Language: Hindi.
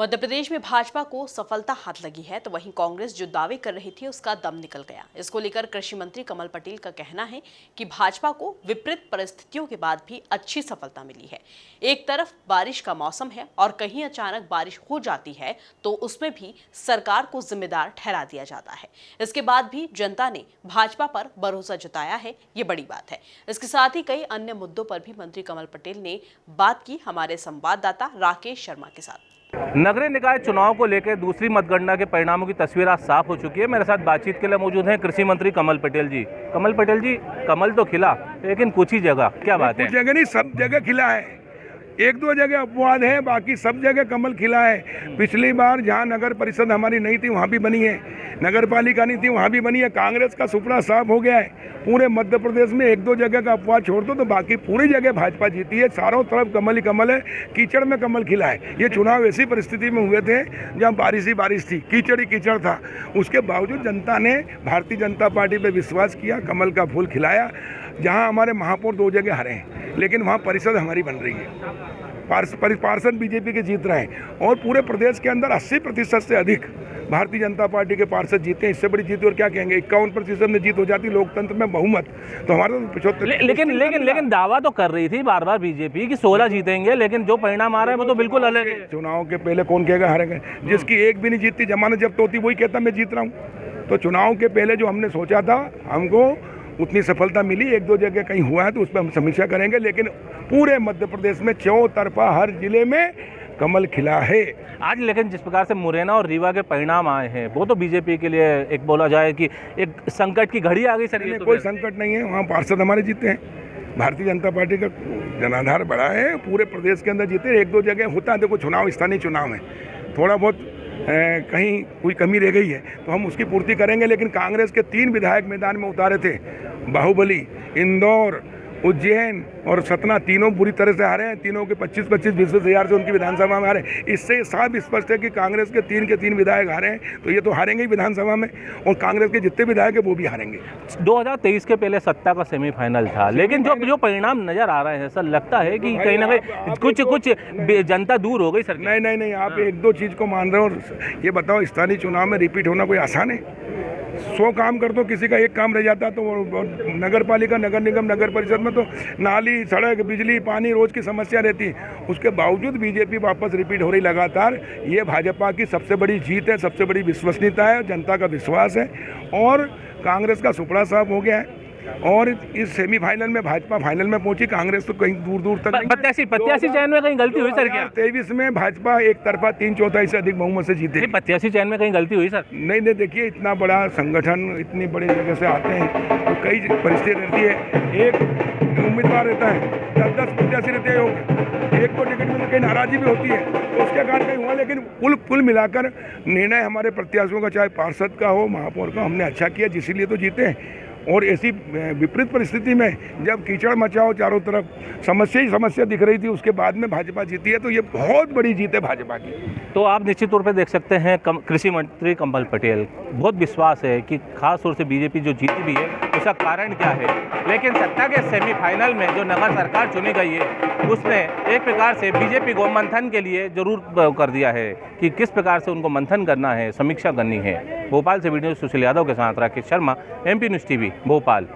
मध्य प्रदेश में भाजपा को सफलता हाथ लगी है, तो वहीं कांग्रेस जो दावे कर रही थी उसका दम निकल गया। इसको लेकर कृषि मंत्री कमल पटेल का कहना है कि भाजपा को विपरीत परिस्थितियों के बाद भी अच्छी सफलता मिली है। एक तरफ बारिश का मौसम है और कहीं अचानक बारिश हो जाती है तो उसमें भी सरकार को जिम्मेदार ठहरा दिया जाता है। इसके बाद भी जनता ने भाजपा पर भरोसा जताया है, ये बड़ी बात है। इसके साथ ही कई अन्य मुद्दों पर भी मंत्री कमल पटेल ने बात की हमारे संवाददाता राकेश शर्मा के साथ। नगरीय निकाय चुनाव को लेकर दूसरी मतगणना के परिणामों की तस्वीर आज साफ हो चुकी है। मेरे साथ बातचीत के लिए मौजूद हैं कृषि मंत्री कमल पटेल जी। कमल पटेल जी, कमल तो खिला लेकिन कुछ ही जगह, क्या बात है? कुछ जगह नहीं, सब जगह खिला है। एक दो जगह अपवाद है, बाकी सब जगह कमल खिला है। पिछली बार जहाँ नगर परिषद हमारी नहीं थी वहाँ भी बनी है, नगर पालिका नहीं थी वहाँ भी बनी है। कांग्रेस का सुपड़ा साफ हो गया है। पूरे मध्य प्रदेश में एक दो जगह का अपवाद छोड़ दो तो बाकी पूरी जगह भाजपा जीती है। चारों तरफ कमल ही कमल है, कीचड़ में कमल खिला है। ये चुनाव ऐसी परिस्थिति में हुए थे जहाँ बारिश ही बारिश थी, कीचड़ ही कीचड़ था। उसके बावजूद जनता ने भारतीय जनता पार्टी पर विश्वास किया, कमल का फूल खिलाया। जहाँ हमारे महापौर 2 जगह हारे हैं लेकिन वहाँ परिषद हमारी बन रही है, पार्षद बीजेपी के जीत रहे हैं और पूरे प्रदेश के अंदर 80% से अधिक भारतीय जनता पार्टी के पार्षद जीते हैं। इससे बड़ी जीत और क्या कहेंगे? 51% में जीत हो जाती लोकतंत्र में बहुमत, तो हमारा तो 75। लेकिन दावा तो कर रही थी बार बार बीजेपी कि 16 जीतेंगे, लेकिन जो परिणाम आ रहे हैं वो तो बिल्कुल अलग है। चुनाव के पहले कौन कहेगा हारेंगे? जिसकी एक भी नहीं जीतती, जमानत जब्त होती, वही कहता मैं जीत रहा हूँ। तो चुनाव के पहले जो हमने सोचा था, हमको उतनी सफलता मिली। एक दो जगह कहीं हुआ है तो उस पर हम समीक्षा करेंगे, लेकिन पूरे मध्य प्रदेश में चौतरफा हर जिले में कमल खिला है आज। लेकिन जिस प्रकार से मुरैना और रीवा के परिणाम आए हैं वो तो बीजेपी के लिए एक बोला जाए कि एक संकट की घड़ी आ गई सर। तो कोई संकट नहीं है, वहाँ पार्षद हमारे जीते हैं। भारतीय जनता पार्टी का जनाधार बड़ा है, पूरे प्रदेश के अंदर जीते। एक दो जगह होता है, देखो चुनाव स्थानीय चुनाव है, थोड़ा बहुत कहीं कोई कमी रह गई है तो हम उसकी पूर्ति करेंगे। लेकिन कांग्रेस के 3 विधायक मैदान में उतारे थे, बाहुबली, इंदौर, उज्जैन और सतना, तीनों बुरी तरह से हारे हैं। तीनों के 25-25, 20-20 हज़ार से उनकी विधानसभा में हारे। इससे साफ स्पष्ट है कि कांग्रेस के 3 विधायक हारे हैं तो ये तो हारेंगे ही विधानसभा में, और कांग्रेस के जितने विधायक है वो भी हारेंगे। 2023 के पहले सत्ता का सेमीफाइनल था, लेकिन जो परिणाम नजर आ रहे हैं सर, लगता है कि कहीं ना कहीं कुछ जनता दूर हो गई सर। नहीं, आप 1-2 चीज़ को मान रहे हो। ये बताओ, स्थानीय चुनाव में रिपीट होना कोई आसान है? 100 काम कर दो, किसी का एक काम रह जाता तो नगर पालिका, नगर निगम, नगर परिषद में तो नाली, सड़क, बिजली, पानी रोज की समस्या रहती है। उसके बावजूद बीजेपी वापस रिपीट हो रही लगातार। ये भाजपा की सबसे बड़ी जीत है, सबसे बड़ी विश्वसनीयता है, जनता का विश्वास है। और कांग्रेस का सुपड़ा साफ हो गया है और इस सेमीफाइनल में भाजपा फाइनल में पहुंची। कांग्रेस तो कहीं दूर तक प्रत्याशी चयन में कहीं गलती हुई सर क्या? 23 में भाजपा एक तरफा 3/4 से अधिक बहुमत से जीते। प्रत्याशी चयन में कहीं गलती हुई सर? नहीं, देखिए, इतना बड़ा संगठन, इतनी बड़ी जगह से आते हैं तो कई परिस्थिति रहती है। एक उम्मीदवार रहता है, 10 प्रत्याशी रहते हैं, एक को टिकट में कहीं नाराजी भी होती है तो उसके कारण कहीं हुआ। लेकिन कुल मिलाकर निर्णय हमारे प्रत्याशियों का, चाहे पार्षद का हो, महापौर का, हमने अच्छा किया, जिसलिए तो जीते हैं। और ऐसी विपरीत परिस्थिति में जब कीचड़ मचा हो, चारों तरफ समस्या ही समस्या दिख रही थी, उसके बाद में भाजपा जीती है, तो ये बहुत बड़ी जीत है भाजपा की। तो आप निश्चित तौर पे देख सकते हैं कृषि मंत्री कमल पटेल, बहुत विश्वास है कि खास तौर से बीजेपी जो जीती भी है उसका कारण क्या है। लेकिन सत्ता के सेमीफाइनल में जो नगर सरकार चुनी गई है उसने एक प्रकार से बीजेपी को मंथन के लिए जरूर कर दिया है कि किस प्रकार से उनको मंथन करना है, समीक्षा करनी है। भोपाल से वीडियो सुशील यादव के साथ Rakesh Sharma, MP news TV, Bhopal.